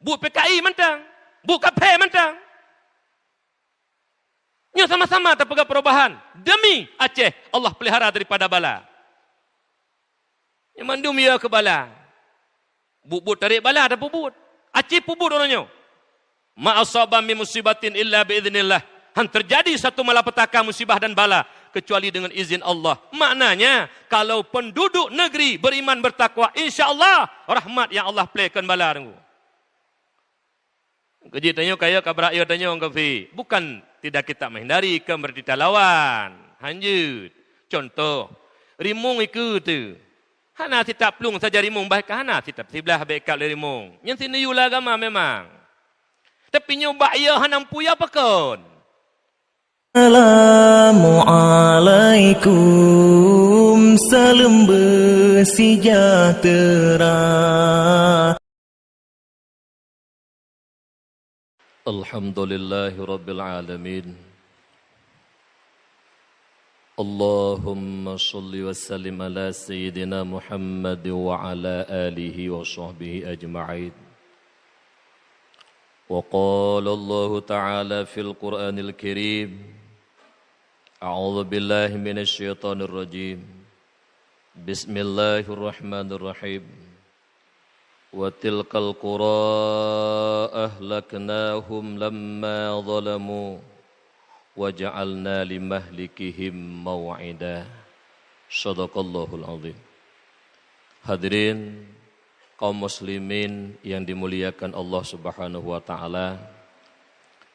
Bu PKI mentang, bu KP mentang. Nyo sama-sama terpegang perubahan. Demi Aceh, Allah pelihara daripada bala. Yang mandum ya ke bala. Bu tarik bala ada pubut. Aceh pubut orangnya. Ma asaba min musibatin illa biiznillah. Han terjadi satu malapetaka musibah dan bala kecuali dengan izin Allah. Maknanya kalau penduduk negeri beriman bertakwa, insya-Allah rahmat yang Allah playkan bala tunggu. Keji tanya kaya kabrak ya tanya orang kafir. Bukan tidak kita menghindari kemerdeka lawan. Lanjut. Contoh, rimung ikut tu. Hana tidak pelung saja rimung baik hana tidak sebelah baik kau rimung. Yang sini yula agama memang. Tapi nyoba ya hana puya pakon. Assalamualaikum, salam bersejahtera. Alhamdulillahi Rabbil Alamin. Allahumma salli wa sallim ala Sayyidina Muhammad wa ala alihi wa sahbihi ajma'in. Wa qala Allah Ta'ala fil Qur'anil Karim. A'udzu billahi minasy syaithanir rajim. Bismillahirrahmanirrahim. Wa tilkal qura ahlaknahum lamma zalamu wa ja'alna limahlikihim maw'ida. Shadaqallahul azim. Hadirin kaum muslimin yang dimuliakan Allah Subhanahu wa taala,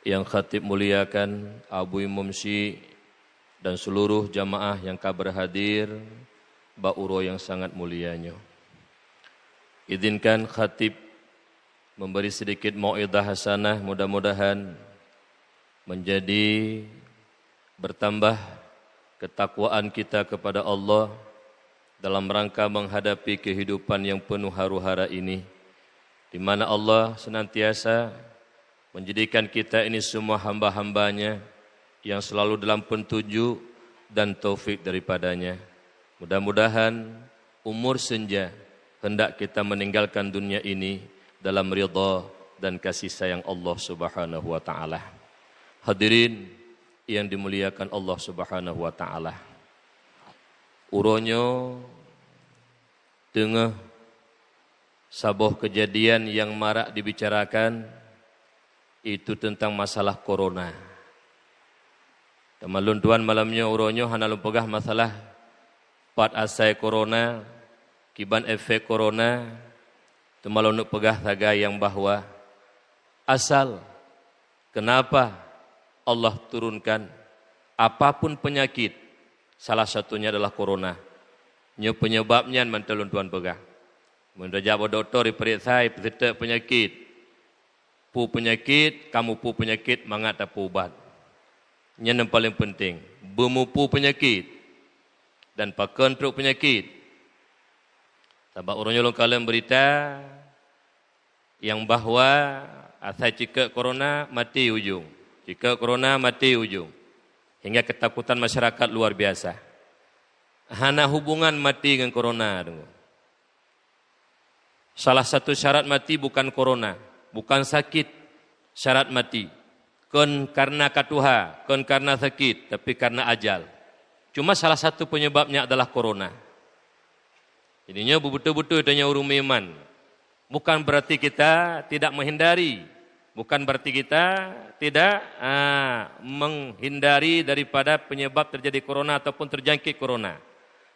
yang khatib muliakan Abu Imam Syi dan seluruh jamaah yang kabar hadir, ba'uro yang sangat mulianya. Izinkan khatib memberi sedikit mau'idhah hasanah, mudah-mudahan menjadi bertambah ketakwaan kita kepada Allah dalam rangka menghadapi kehidupan yang penuh haru-hara ini, di mana Allah senantiasa menjadikan kita ini semua hamba-hambanya yang selalu dalam petunjuk dan taufik daripadanya. Mudah-mudahan umur senja hendak kita meninggalkan dunia ini dalam ridha dan kasih sayang Allah Subhanahu wa taala. Hadirin yang dimuliakan Allah Subhanahu wa taala. Uronyo tengah sabuh kejadian yang marak dibicarakan itu tentang masalah corona. Temalun tuan malamnya uronyo hanalun pegah masalah pat asai corona, kiban efek corona, temalun pegah taga yang bahwa asal kenapa Allah turunkan apapun penyakit, salah satunya adalah corona. Penyebabnya mentelun tuan pegah. Menrejak doktor diperiksa peserta penyakit. Pu penyakit, kamu pu penyakit, mangat apa ubat. Yang paling penting, bemupu penyakit dan pakontrol penyakit. Sebab orangnya long kalam berita yang bahwa asal jika corona mati ujung. Jika corona mati ujung. Hingga ketakutan masyarakat luar biasa. Hana hubungan mati dengan corona. Salah satu syarat mati bukan corona. Bukan sakit syarat mati. Kon karena katuha, kon karena sakit, tapi karena ajal. Cuma salah satu penyebabnya adalah corona. Jadinya betul-betul tanya urung iman. Bukan berarti kita tidak menghindari. Bukan berarti kita tidak menghindari daripada penyebab terjadi corona ataupun terjangkit corona.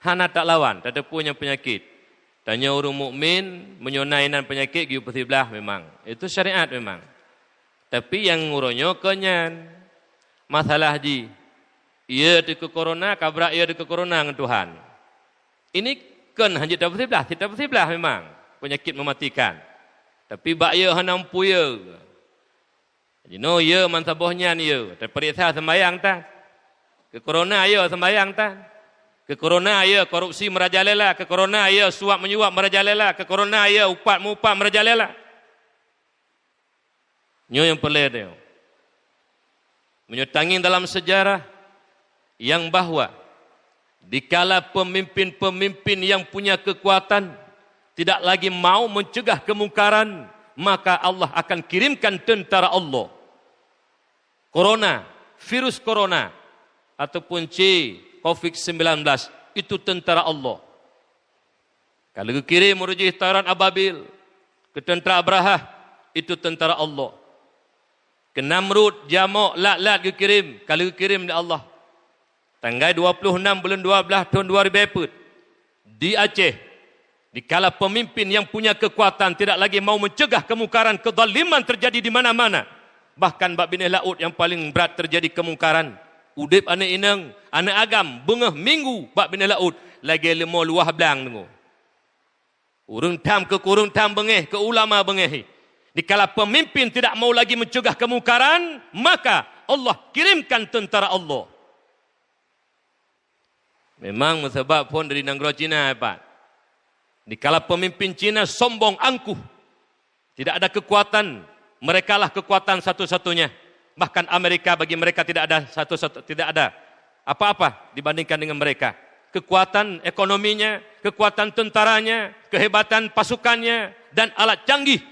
Hana tak lawan, tak ada punya penyakit. Tanya orang mukmin menyonainan penyakit giu belah memang. Itu syariat memang. Tapi yang nguronyo kenyan masalah ji. Ia di ke corona, kabrak ia di ke corona dengan Tuhan. Ini kan hanya tak belah memang. Penyakit mematikan. Tapi bak ia hanam puya. No, ya mansabohnya ni ya. Terperiksa sembayang tak? Ke corona ya sembayang tak? Ke corona ya korupsi merajalela. Ke corona ya suap menyuap merajalela. Ke corona ya upat mengupat merajalela. Nyo yang pelik dia. Menyutangin dalam sejarah yang bahwa dikala pemimpin-pemimpin yang punya kekuatan tidak lagi mau mencegah kemungkaran, maka Allah akan kirimkan tentara Allah. Corona, virus corona ataupun COVID-19 itu tentara Allah. Kalau kirim merujih taran ababil ke tentara Abrahah, itu tentara Allah. Ke Namrud, Jamuk, Lat kirim, kalau kirim dari Allah. Tanggal 26 bulan 12 tahun 2004 di Aceh, di kala pemimpin yang punya kekuatan tidak lagi mau mencegah kemungkaran, kezaliman terjadi di mana-mana. Bahkan bab binih laut yang paling berat terjadi kemungkaran. Udip anak inang, anak agam, bengah minggu bab binih laut lagi lemo luah belang tengok. Urung tam ke kurung tam bengeh, ke ulama bengeh. Dikala pemimpin tidak mau lagi mencegah kemungkaran, maka Allah kirimkan tentara Allah. Memang sebab pun dari negara Cina, Pak. Dikala pemimpin Cina sombong angkuh, tidak ada kekuatan, mereka lah kekuatan satu-satunya. Bahkan Amerika bagi mereka tidak ada tidak ada apa-apa dibandingkan dengan mereka. Kekuatan ekonominya, kekuatan tentaranya, kehebatan pasukannya, dan alat canggih.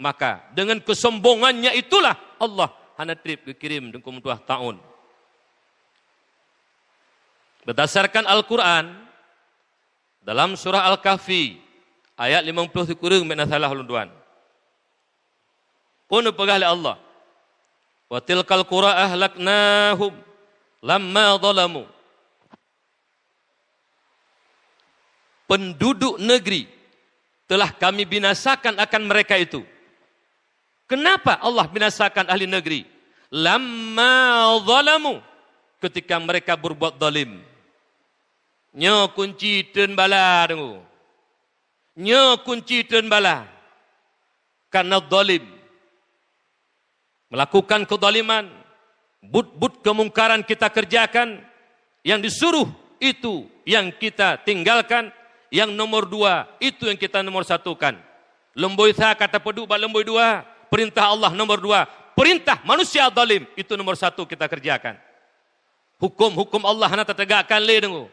Maka dengan kesombongannya itulah Allah hana trip kirim 22 tahun. Berdasarkan Al-Quran, dalam surah Al-Kahfi, ayat 50 kurang makna salah ulun. Pun pegah oleh Allah. Wa tilkal qura ahlaknahum lamma zalamu. Penduduk negeri telah kami binasakan akan mereka itu. Kenapa Allah binasakan ahli negeri? Lamma zalamu, ketika mereka berbuat zalim. Nyo kunci ten bala dengu. Nyo kunci ten bala. Karena zalim. Melakukan kezaliman, but kemungkaran kita kerjakan, yang disuruh itu yang kita tinggalkan, yang nomor 2 itu yang kita nomor 1kan. Lemboi sa kata peduk bak lemboi 2, perintah Allah nomor 2, perintah manusia zalim itu nomor 1 kita kerjakan. Hukum Allah hana tertegakkan le dengu.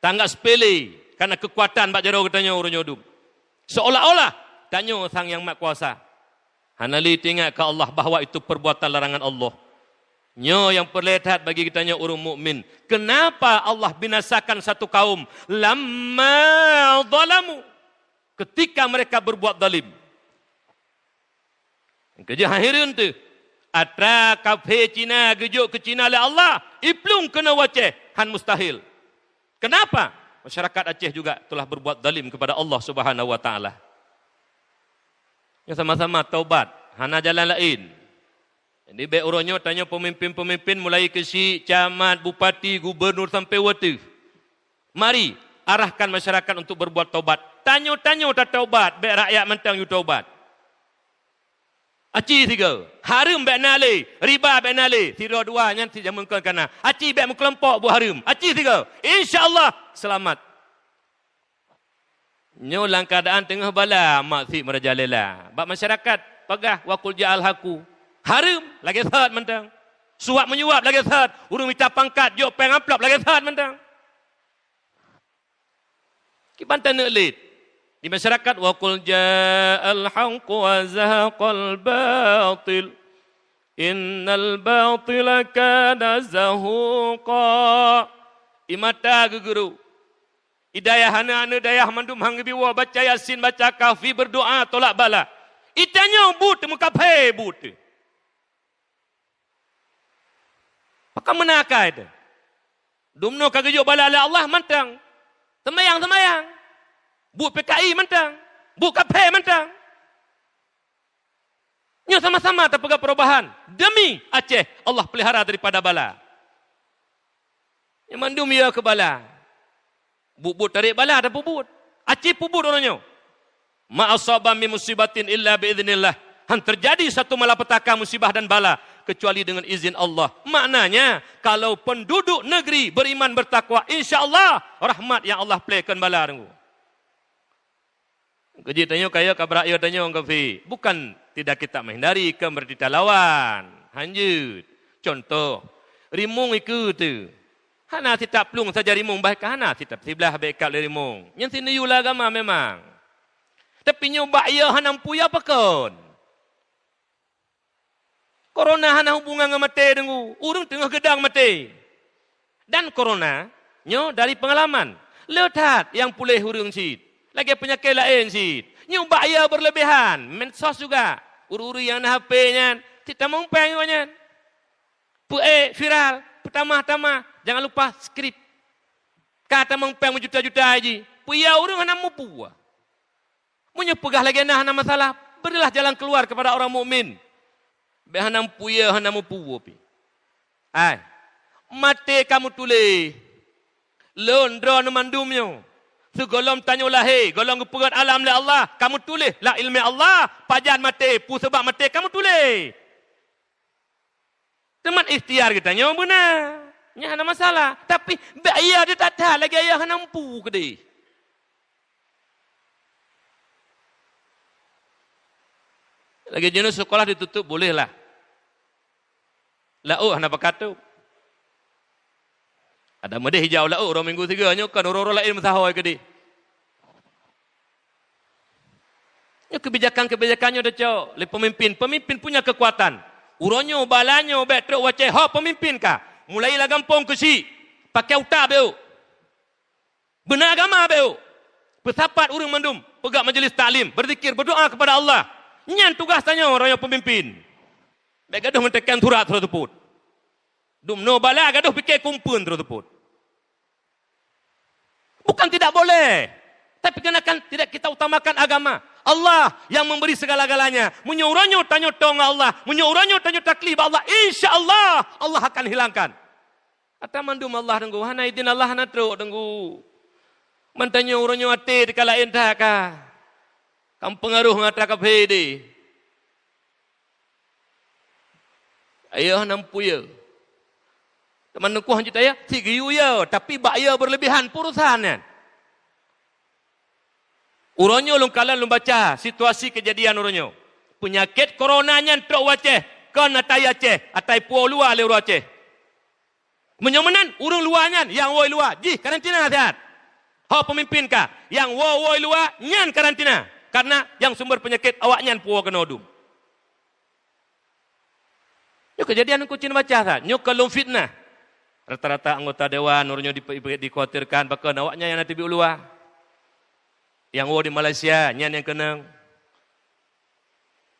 Tanggap sepele karena kekuatan bak jaro katanya urun nyodum. Seolah-olah tanya sang yang mak kuasa. Hana li tinggal ke Allah bahawa itu perbuatan larangan Allah. Nyo yang perlihat bagi kitanya orang mukmin. Kenapa Allah binasakan satu kaum? Lamma zalamu, ketika mereka berbuat zalim. Kejahiran tu. Atra kafe Cina gejuk ke Cina oleh Allah, iplung kena waceh, han mustahil. Kenapa? Masyarakat Aceh juga telah berbuat zalim kepada Allah Subhanahu wa taala. Yang sama-sama taubat, hana jalan lain. Jadi baik orangnya tanya pemimpin-pemimpin mulai ke si camat, bupati, gubernur sampai wati. Mari arahkan masyarakat untuk berbuat taubat. Tanya-tanya tak taubat, baik rakyat mentang you taubat. Aci tiga, harum baik nale, riba baik nale, tira dua yang tidak mungkin kana. Aci baik kelompok buat harum. Aci tiga, insya-Allah selamat. Nyo lang keadaan tengah bala maksi merajalela. Bab masyarakat pagah wakul ja'al haku. Harum lagi saat mentang. Suap menyuap lagi saat. Urung minta pangkat jok peng amplop lagi saat mentang. Kibantan nelit. Di masyarakat wakul ja'al haqu wa zahaqal batil. Innal batila kana zahuqa. Imata guguru. Hidayah hana dayah mandum hang biwa baca Yasin, baca Kahfi, berdoa tolak bala. Itanya but muka phe but. Pakam menakai itu. Dumno kagejok bala Allah mantang. Semayang. But PKI mantang. But kaphe mantang. Nyo sama-sama terpegang perubahan. Demi Aceh Allah pelihara daripada bala. Yang mandum ya ke bala. Bubut tarik bala ada bubut. Aceh bubut orangnya. Ma asaba min musibatin illa biiznillah. Han terjadi satu malapetaka musibah dan bala kecuali dengan izin Allah. Maknanya kalau penduduk negeri beriman bertakwa, insya-Allah rahmat yang Allah playkan bala tunggu. Keji tanya kaya kabar ayo tanya orang kafi. Bukan tidak kita menghindari kemerdita lawan. Lanjut. Contoh, rimung ikut tu. Hana tidak plung saja rimung baik hana tidak sebelah baik kali rimung. Yang sini yula agama memang. Tapi nyoba ia hanam puya pakon. Corona hana hubungan dengan mati dengu. Urang tengah gedang mati. Dan corona, dari pengalaman. Letat yang pulih urang sid. Lagi penyakit lain sid. Nyoba ia berlebihan. Mensos juga. Uru-uru yang na HP-nya. Tidak mumpeng nyonya. Viral. Pertama-tama. Jangan lupa skrip. Kata mumpeng juta-juta haji. Puya urang hana mupu. Munyo pegah lagi nah hana masalah. Berilah jalan keluar kepada orang mukmin. Behanam puya hanam puwo pi. Ai. Mate kamu tulis. Londro mandumnya. Segolom tanya lahir, golong kepegat alam le Allah, kamu tulis la ilmi Allah, pajan mate, pu sebab mate kamu tulis. Teman ikhtiar kita nyo benar. Nya ada masalah, tapi ayah dia tak tahu lagi ayah nampu ke dia. Lagi jenis sekolah ditutup bolehlah. Lau hana pakatu. Ada medeh hijau lau orang minggu 3 nyo kan orang lain mesahoi ke dia. Nyo kebijakan-kebijakannya dah cok, le pemimpin punya kekuatan. Uronyo balanyo betrok waceh ho pemimpin ka. Mulailah gampang ke si. Pakai utak beu. Benar agama beu. Bersapat urang mandum, pegak majlis taklim, berzikir, berdoa kepada Allah. Nyan tugas tanya orang yang pemimpin. Baik gaduh mentekan surat terus teput. Dum no bala gaduh fikir kumpun terus teput. Bukan tidak boleh. Tapi kenakan tidak kita utamakan agama. Allah yang memberi segala-galanya. Menyuruhnya tanya tong Allah. Menyuruhnya tanya taklif Allah. InsyaAllah Allah akan hilangkan. Atau mandum Allah denggu. Hana idin Allah hana teruk denggu. Mantanya urangnya hati dikala entah kah. Kamu pengaruh ngata kapedi. Ayah nampu ya. Teman nungku hanjut ayah. Tigiyu ya. Tapi bakya berlebihan perusahaannya. Uronyo lungkalan lumbaca situasi kejadian uronyo. Penyakit coronanya truk waceh. Kan atai Aceh. Atai puau luar le Aceh. Menyomenan urung luarnya. Yang woi luar. Jih karantina sehat. Hau pemimpin kah? Yang woi luar. Nyan karantina. Karena yang sumber penyakit awaknya puau kenodum. Nyo kejadian aku cina baca sah. Nyo kalung fitnah. Rata-rata anggota dewan uronyo dikhawatirkan. Bahkan awaknya yang nanti biuluah. Yang wo di Malaysia, nyan yang kenang.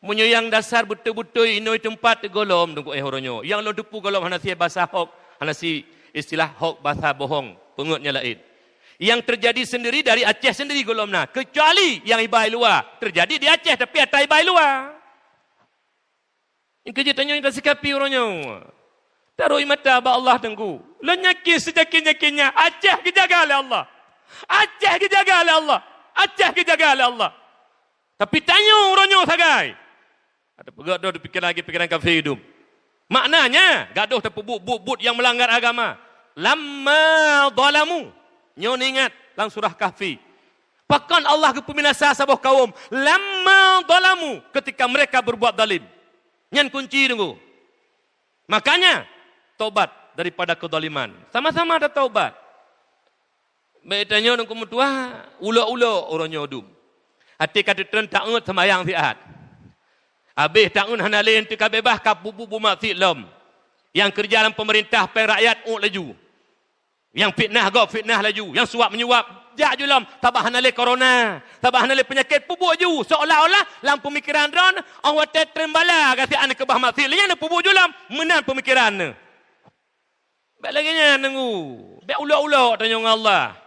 Munyo yang dasar betul-betul inoi tempat golom tunggu horonyo. Yang lo depu golom hana si bahasa hok, hana si istilah hok bahasa bohong, pengutnya lain. Yang terjadi sendiri dari Aceh sendiri golomna, kecuali yang ibai luar. Terjadi di Aceh tapi atai ibai luar. Yang kejitannya yang sikapi horonyo. Taruh mata ba Allah tunggu. Lenyaki sejakin-jakinnya Aceh kejaga oleh Allah. Aceh kejaga oleh Allah. Aceh kejaga oleh Allah. Tapi tanya orangnya sagai. Ada gaduh dipikir lagi pikiran kafir hidup. Maknanya gaduh terpubut yang melanggar agama. Lamma zalamu. Nyo ingat dalam surah Kahfi. Bahkan Allah kepeminasa sabah kaum. Lamma zalamu. Ketika mereka berbuat zalim. Nyan kunci tunggu. Makanya taubat daripada kezaliman. Sama-sama ada taubat. Betanya nunggu mutua, ulo-ulo orangnya dum. Hati kata tren takut semayang siat. Habis takut hanalin tika bebas kap bubu maksud lom. Yang kerja dalam pemerintah pen rakyat laju. Yang fitnah go fitnah laju. Yang suap menyuap jak julam. Tabah hanalin corona, tabah hanalin penyakit pubu ju. Seolah-olah dalam pemikiran ron orang watet tren bala kasi anak kebah maksud. Lian pubu julam menang pemikiran. Baik lagi nya nunggu. Baik ulo-ulo tanya Allah.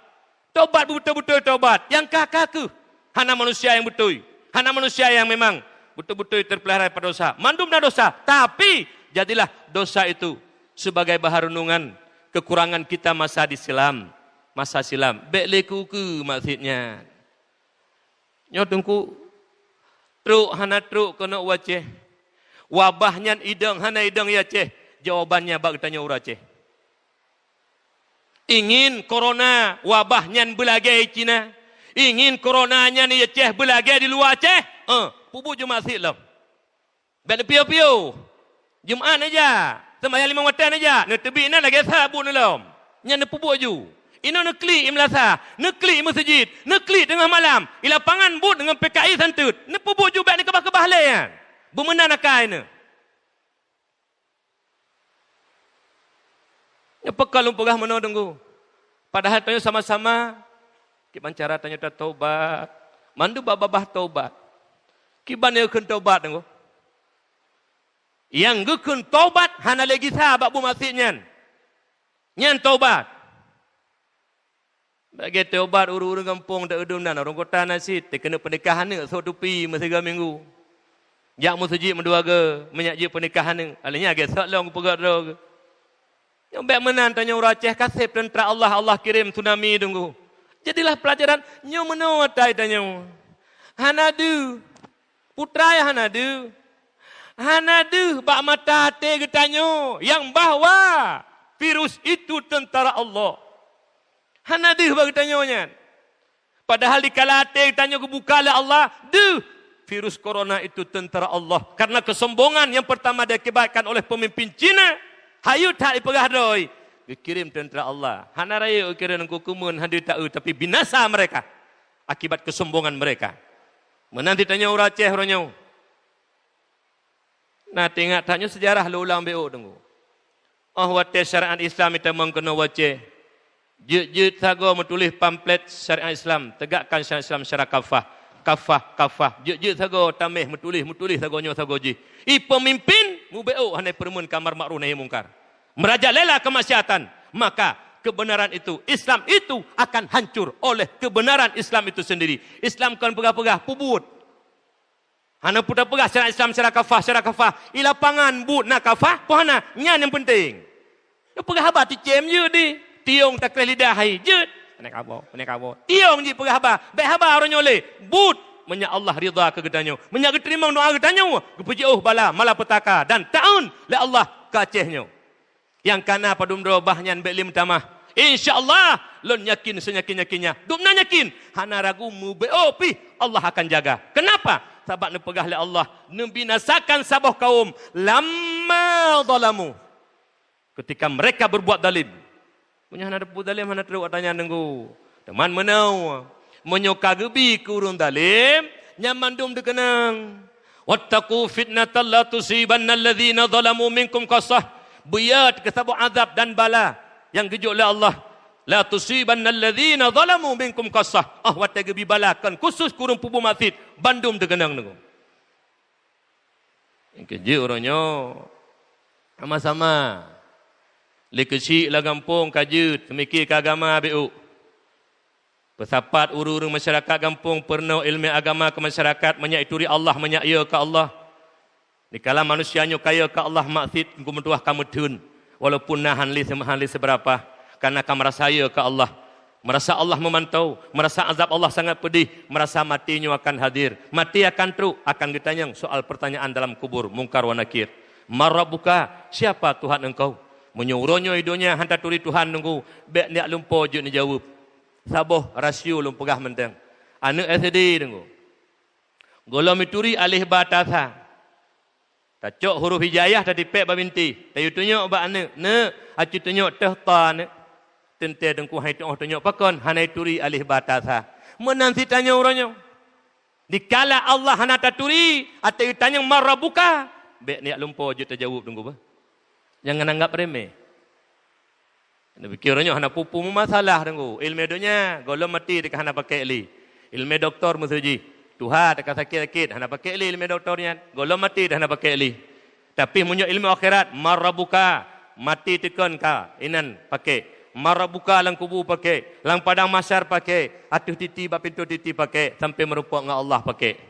Taubat betul-betul taubat. Yang kakak ke. Hana manusia yang betul. Hana manusia yang memang betul-betul terpelihara pada dosa. Mandum dah dosa. Tapi jadilah dosa itu sebagai bahan renungan kekurangan kita masa di silam. Masa silam. Bekleku ke maksudnya. Nyotungku. Truk hana truk kena waceh. Wabahnya idang hana idang ya ceh. Jawabannya bak tanya ura ceh. Ingin corona wabahnya belagai Cina. Ingin coronanya ni Aceh belagai di luar Aceh. Pubu Jumat silam. Ben pio-pio. Jumat aja. Sembahyang 5 waktu aja. Ne tebi na lagi sabun dalam. Nya ne pubu ju. Ino nekli imlasa, nekli masjid, nekli tengah malam, ila pangan but dengan PKI santut. Ne pubut juga ni kebah-kebah layan. Bermenan akai ne. Ya pekal lumpugah mana tunggu. Padahal tanya sama-sama kiban cara tanya taubat. Mandu babah taubat. Kiban dia kun taubat tunggu. Yang gukun taubat hana lagi sahabat bu masjidnya. Nyan taubat. Bagi taubat uru-uru kampung tak udum dan orang kota nasi kena pernikahan ni so tupi masa 3 minggu. Jak masjid mendua ke menyak je pernikahan ni. Alanya agak sok long pegat ro. Yang baik menan tanya uraceh kasih tentera Allah kirim tsunami tunggu. Jadilah pelajaran nyo meno tai tanya. Hanadu putra ya hanadu. Hanadu bak mata hati getanyo yang bahwa virus itu tentara Allah. Hanadu bak getanyonya. Padahal di kala hati getanyo kebukalah Allah, virus corona itu tentara Allah. Karena kesombongan yang pertama diakibatkan oleh pemimpin Cina, hayu tak dipegah doi. Dikirim tentara Allah. Hana raya kira nangku kumun handi tahu tapi binasa mereka akibat kesombongan mereka. Menanti tanya uraceh ronyo. Nah tengok tanya sejarah lulang BO tunggu. Wate syariat Islam itu mengkena wace. Jut sago menulis pamflet syariat Islam, tegakkan syariat Islam secara kafah. Jut sago tamih menulis sagonyo sagoji. Pemimpin mu BO hanai permun kamar makruf nahi mungkar. Merajalela kemaksiatan, maka kebenaran itu, Islam itu akan hancur oleh kebenaran Islam itu sendiri. Islam kan pegah-pegah pubut. Hana pegah syariat Islam secara kafah. Ila pangan but nak kafah, pohana nyan yang penting. Yo pegah habat cem je di. Tiong tak lidah hai je. Nek abo. Tiong je pegah habat. Baik habat orang nyole. But menya Allah ridha ke gedanyo. Menya terima doa gedanyo. Gepuji bala malapetaka dan taun le Allah kacehnya. Yang kana padum drobah nyan belim tamah. InsyaAllah lon yakin senyakin-yakinnya. Dumna yakin hana ragu mu pi Allah akan jaga. Kenapa? Sebab ne pegah le Allah membinasakan sabah kaum lamma zalamu. Ketika mereka berbuat zalim. Punya hana berbuat zalim hana teruk tanya nenggu. Teman menau menyoka gebi ke urun zalim nyaman dum dekenang. Wattaqu fitnatal la tusibanna alladhina zalamu minkum qassah. Buyat kesabu azab dan bala yang gejuk oleh Allah. La tusibanna alladhina zalamu minkum qassah. Wate gebi balakan khusus kurung pubu masjid bandum degenang nenggu. Yang keji orangnya sama-sama. Lekesi la kampung kajut semikir ke agama BU. Pesapat uru-uru masyarakat kampung pernah ilmu agama ke masyarakat menyaituri Allah menyaya ke Allah. Dikala manusianya kaya ke Allah maksud engkau mentuah kamu tun. Walaupun hanli seberapa. Karena kamu merasa ya ke Allah. Merasa Allah memantau. Merasa azab Allah sangat pedih. Merasa matinya akan hadir. Mati akan truk. Akan ditanya soal pertanyaan dalam kubur. Mungkar wa nakir. Marabuka. Siapa Tuhan engkau? Menyuruhnya hidupnya. Hantar turi Tuhan nunggu. Bek niak lumpur je ni jawab. Saboh rasio lumpugah menteng. Anak SD nunggu. Golong mituri alih batasa. Tacok huruf hijayah tadi pek babinti. Tayu tunjuk ba anak. Ne, acu tunjuk teh ta ne. Tente dengku hai tunjuk pakon hanai turi alih batasa. Menanti tanya orangnya. Dikala Allah hana taturi, atau tanya marabuka. Bek niak lumpur je terjawab tunggu ba. Jangan anggap remeh. Nak fikir orangnya hana pupu masalah tunggu. Ilmu dunia golong mati dekat hana pakai li. Ilmu doktor musuji. Tuhan dekat sakit-sakit, hana pakai ilmu doktornya. Golong mati dah hana pakai ilmu. Tapi punya ilmu akhirat, marabuka, mati tekan ka, inan pakai. Marabuka lang kubu pakai, lang padang masyar pakai, atuh titi ba pintu titi pakai, sampai merupa dengan Allah pakai.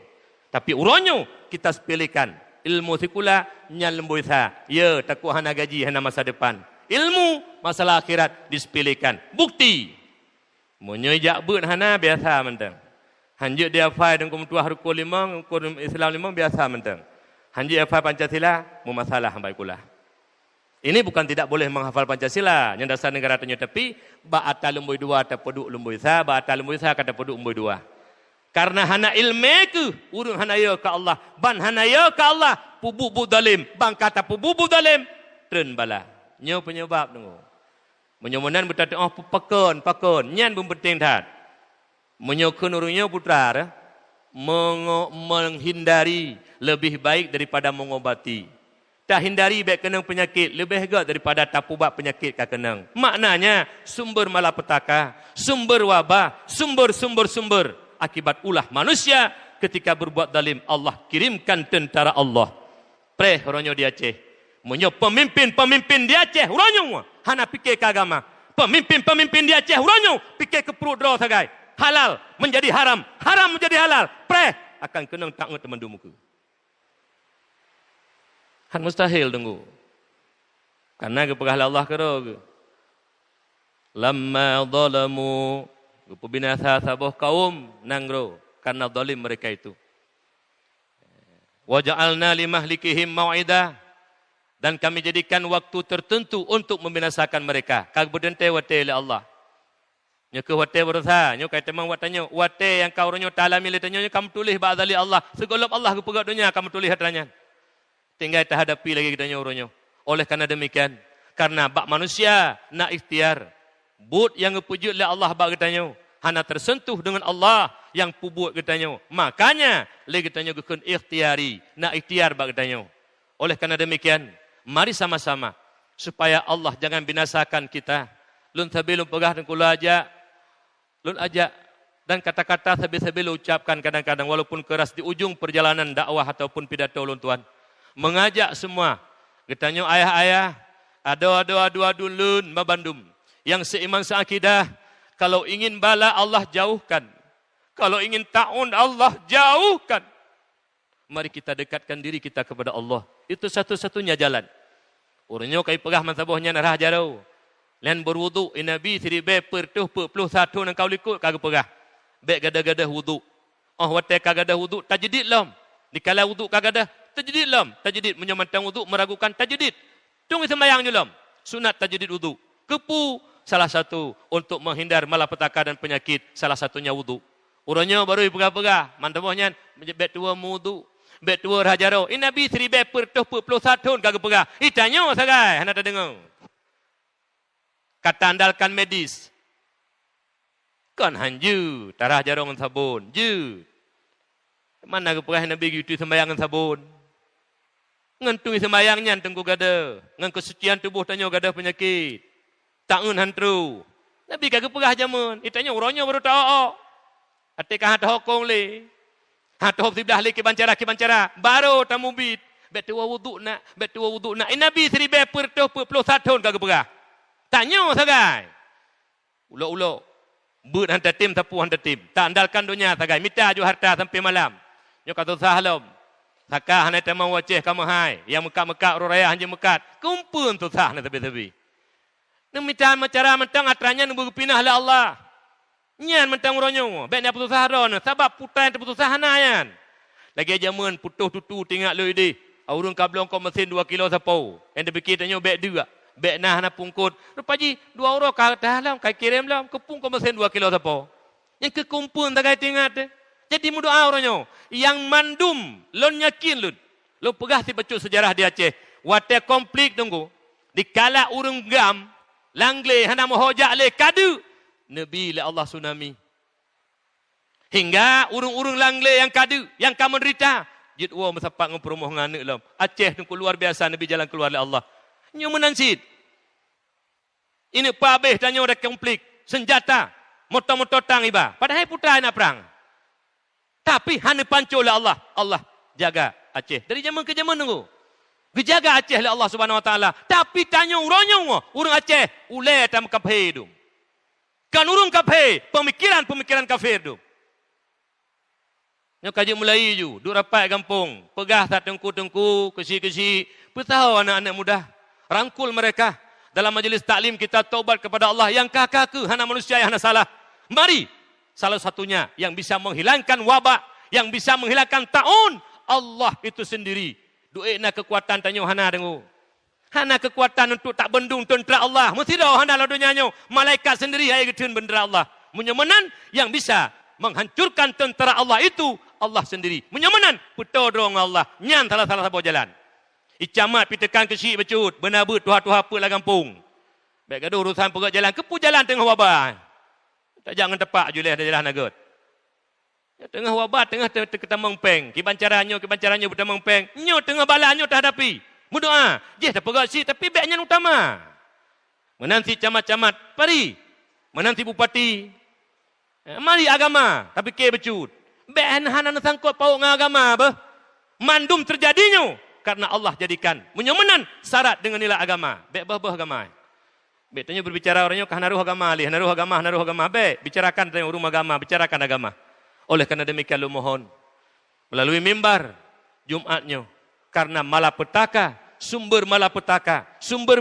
Tapi uronyo kita sepilihkan. Ilmu sikula nyal lembuisa. Ya, takut hana gaji hana masa depan. Ilmu masalah akhirat disepilihkan. Bukti. Menyejak beut hana biasa mentang. Hanjut dia hafal dan kumtuah rukun 5, rukun Islam 5 biasa mentang. Hanjut hafal Pancasila, masalah hambai kula. Ini bukan tidak boleh menghafal Pancasila, yang dasar negara tanya tapi ba'ata lumbui 2 atau peduk lumbui sa, ba'ata lumbui sa kata peduk lumbui 2. Karena hana ilmu ke, urung hana ya ke Allah, ban hana ya ke Allah, pubu dalim, bang kata pubu dalim, tren bala. Nyo penyebab tunggu. Menyomonan bertata oh pakon, nyan pun penting tat. Menyokon urungnya putra menghindari lebih baik daripada mengobati. Tak hindari baik kenang penyakit lebih baik daripada tak pubat penyakit ka kenang. Maknanya sumber malapetaka, sumber wabah, sumber akibat ulah manusia ketika berbuat zalim. Allah kirimkan tentara Allah. Preh ronyo di Aceh. Menyo pemimpin di Aceh ronyo hana fikir ke agama. Pemimpin di Aceh ronyo fikir ke perut draw sagai. Halal menjadi haram, haram menjadi halal. Preh akan kenang takut teman muka. Han mustahil tunggu. Karena kepegalah Allah kero. Lamma zalamu binasa sabuh kaum nangro karena zalim mereka itu. Wa ja'alna limahlikihim mau'idah dan kami jadikan waktu tertentu untuk membinasakan mereka. Kag berdente wate oleh Allah. Nya ke wate bersa, nya kata mang watanya, wate yang kau ronyo talami letanyo kamu tulis ba'dali Allah. Segolop Allah ke pegak dunia kamu tulis hatanya. Tinggal tak hadapi lagi kita ronyo. Oleh karena demikian, karena bak manusia nak ikhtiar. But yang ngepujud oleh Allah bak katanya, hana tersentuh dengan Allah yang pubut katanya. Makanya lagi katanya gekun ikhtiari, nak ikhtiar bak katanya. Oleh karena demikian, mari sama-sama supaya Allah jangan binasakan kita. Lun sabilun pegah dan kula ajak dan kata-kata sabil-sabil ucapkan kadang-kadang walaupun keras di ujung perjalanan dakwah ataupun pidato lun tuan. Mengajak semua. Katanya ayah-ayah, adu lun mabandum. Yang seiman seakidah, kalau ingin bala Allah jauhkan. Kalau ingin ta'un Allah jauhkan. Mari kita dekatkan diri kita kepada Allah. Itu satu-satunya jalan. Orangnya kai pegah mansabohnya narah jarau. Lain berwudu, Nabi seribe pertuh 41 nang kau likut kagak pegah. Baik gada-gada wudu. Oh wate kagada wudu tajdid lam. Dikala wudu kagada tajdid lam. Tajdid menyamantang wudu meragukan tajdid. Tung sembahyang je lam. Sunat tajdid wudu. Kepu salah satu untuk menghindar malapetaka dan penyakit, salah satunya wudu. Orangnya baru pegah-pegah, mantabohnya bet tua wudu. Bet tua rajaro. Nabi seribe pertuh 41 kagak pegah. Itanya sagai hana tak dengar. Kata andalkan medis. Kan hanju, tarah jarong sabun. Ju. Mana kepegah Nabi gitu sembayangan sabun. Ngentung sembayangnya tengku gada. Ngan kesucian tubuh tanya gada penyakit. Ta'un hantru. Nabi kagak pegah jaman. Itanya orangnya baru tahu. Atikah hata hokong le. Hata hok sibdah le kibancara. Baru tamu bid. Betua wudu nak. Nabi seribe pertuh 41 kagak pegah. Tanya sagai. Ulo-ulo. But hantar tim, tapu hantar tim. Tak andalkan dunia sagai. Minta ju harta sampai malam. Nyo kata sahalom. Sakah hanai temang waceh kamu hai. Yang mekat-mekat roraya hanya mekat. Kumpul tu sah na tebi-tebi. Nang minta cara mentang atranya nunggu pinah lah Allah. Nyan mentang uronyo. Baik ni putus sahron. Sebab putai terputus sahanayan. Lagi jaman putus tutu tinggal lu ini. Urung kablong kau mesin 2 kilo sapau. Yang dipikir tanya baik juga. Bek nah na pungkut. Rupaji 2 euro ka dalam kai kirim lam kepung ko mesin 2 kilo sapo. Yang kekumpul tak kai tingat. Jadi mu doa orangnya. Yang mandum lon yakin lun. Lo pegah ti baca sejarah di Aceh. Wate konflik tunggu. Dikala urang gam langle hana mohojak le kadu. Nabi le Allah tsunami. Hingga urang-urang langle yang kadu yang kamu derita. Jid wa mesapak ngpromoh ngane lam. Aceh tunggu luar biasa Nabi jalan keluar le Allah. Nyo menansit. Ini pabeh tanya ada konflik. Senjata. Motor-motor tang iba. Padahal putra nak perang. Tapi hanya pancu oleh Allah. Allah jaga Aceh. Dari zaman ke zaman tunggu. Dijaga Aceh oleh Allah Subhanahu Wa Taala. Tapi tanya urang Aceh. Ulai tam kafir dum. Kan urang kafir. Pemikiran kafir dum. Nyo kaji mulai ju. Duk rapat kampung. Pegah tak tengku-tengku. Kesi-kesi. Bertahu anak-anak muda. Rangkul mereka dalam majlis taklim kita taubat kepada Allah yang kakak hana manusia yang hana salah. Mari salah satunya yang bisa menghilangkan wabak, yang bisa menghilangkan taun Allah itu sendiri. Duitna kekuatan tanya hana dengu. Hana kekuatan untuk tak bendung tentera Allah. Mesti dah hana ladunya malaikat sendiri ai getun bendera Allah. Menyemenan yang bisa menghancurkan tentera Allah itu Allah sendiri. Menyemenan petodong Allah. Nyan salah-salah sebuah jalan. Icamat pitekan kesik becut, benabut tuha-tuha apa lah kampung. Baik gaduh urusan perut jalan, kepu jalan tengah wabah. Tak jangan tepak julah ada jalan nagut. Tengah wabah, tengah ketamang peng. Kiban caranya bertamang peng. Nyo tengah bala, nyo tak hadapi. Berdoa. Jih tak pegat si, tapi baiknya utama. Menanti camat-camat, pari. Menanti bupati. Mari agama, tapi ke becut. Baik hanan sangkut pauk dengan agama, bah. Mandum terjadinya. Karena Allah jadikan. Menyemenan syarat dengan nilai agama. Baik bah agama. Baik, tanya berbicara orangnya, kah naruh agama alih, naruh agama. Baik, bicarakan tentang rumah agama, bicarakan agama. Oleh karena demikian, lu mohon. Melalui mimbar, Jumatnya. Karena malapetaka, sumber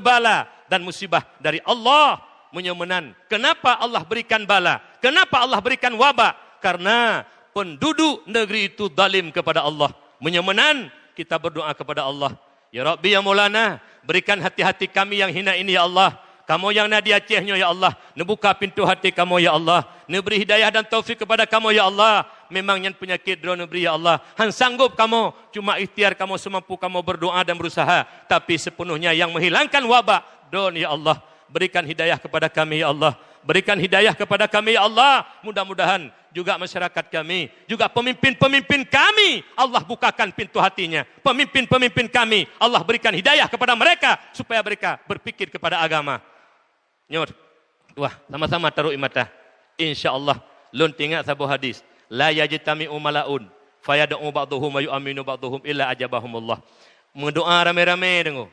bala dan musibah dari Allah. Menyemenan. Kenapa Allah berikan bala? Kenapa Allah berikan wabak? Karena penduduk negeri itu zalim kepada Allah. Menyemenan, kita berdoa kepada Allah. Ya Rabbi, ya Maulana, berikan hati-hati kami yang hina ini, ya Allah. Kamu yang nadi Acehnya, ya Allah. Nebuka pintu hati kamu, ya Allah. Neberi hidayah dan taufik kepada kamu, ya Allah. Memang yang penyakit drone neberi, ya Allah. Han sanggup kamu. Cuma ikhtiar kamu semampu kamu berdoa dan berusaha. Tapi sepenuhnya yang menghilangkan wabak drone, ya Allah. Berikan hidayah kepada kami, ya Allah. Berikan hidayah kepada kami, ya Allah. Mudah-mudahan juga masyarakat kami, juga pemimpin-pemimpin kami, Allah bukakan pintu hatinya. Pemimpin-pemimpin kami, Allah berikan hidayah kepada mereka supaya mereka berpikir kepada agama. Nyor, wah, sama-sama taruh mata. InsyaAllah, lun tinggal sabuh hadis. La yajtami'u malaun, fayad'u ba'duhum wa yu'aminu ba'duhum illa ajabahumullah. Mendoa rame-rame dengo.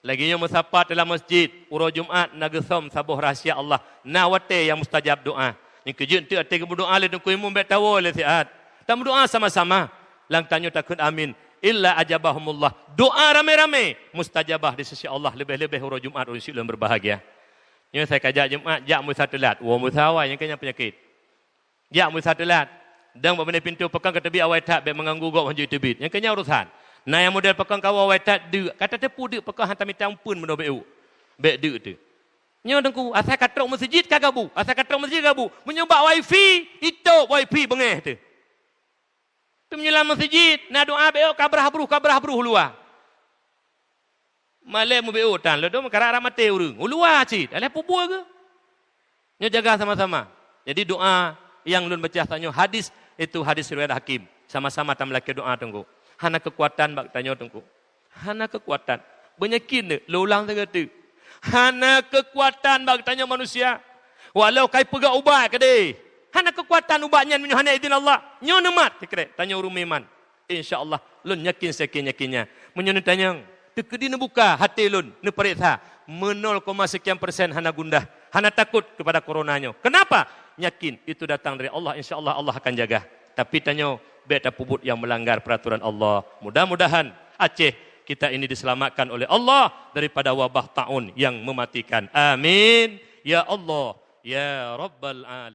Lagi yang musapat dalam masjid, uro Jumat nagesom sabuh rahsia Allah. Nawate yang mustajab doa. Yang kejut tu ati berdoa le dengku imum bet tawo le siat. Tak berdoa sama-sama. Lang tanya takut amin. Illa ajabahumullah. Doa rame-rame mustajabah di sisi Allah, lebih-lebih uro Jumat uro silem berbahagia. Yang saya kajak Jumat, jak musatulat. Wa musawai yang kena penyakit. Jak musatulat. Dan buat pintu pekan kata bi awai tak bet mengganggu gok hanju tebit. Yang kena urusan. Nah yang model pekan kau awai tak de. Kata tepu de pekan hantam mitang pun meno beu. Bet de tu. Nyo dengku asal katrok masjid kagabu. Asal katrok masjid gabu. Menyobak wifi, itu wifi bengeh tu. Tu menyelam masjid, nak doa beu kabrah bruh luar. Malai mu beu tan, ledo makara ramate urang. Luar cit, ale pubur ke? Nyo jaga sama-sama. Jadi doa yang lun baca tanya hadis itu hadis riwayat Hakim. Sama-sama tam laki doa tunggu. Hana kekuatan bak tanya tunggu. Hana kekuatan. Banyakin de, lulang tengah tu. Hana kekuatan bak tanya manusia. Walau kai pegak ubat ke de. Hana kekuatan ubatnya minyu hana izin Allah. Nyo nemat tikre tanya urumiman. Insya-Allah lun yakin sekian-yakinnya. Menyu tanya tekedi ne buka hati lun ne periksa 0, sekian persen hana gundah. Hana takut kepada coronanya. Kenapa? Yakin itu datang dari Allah. Insya-Allah Allah akan jaga. Tapi tanya beta pubut yang melanggar peraturan Allah. Mudah-mudahan Aceh kita ini diselamatkan oleh Allah daripada wabah taun yang mematikan. Amin. Ya Allah. Ya Rabbal Alamin.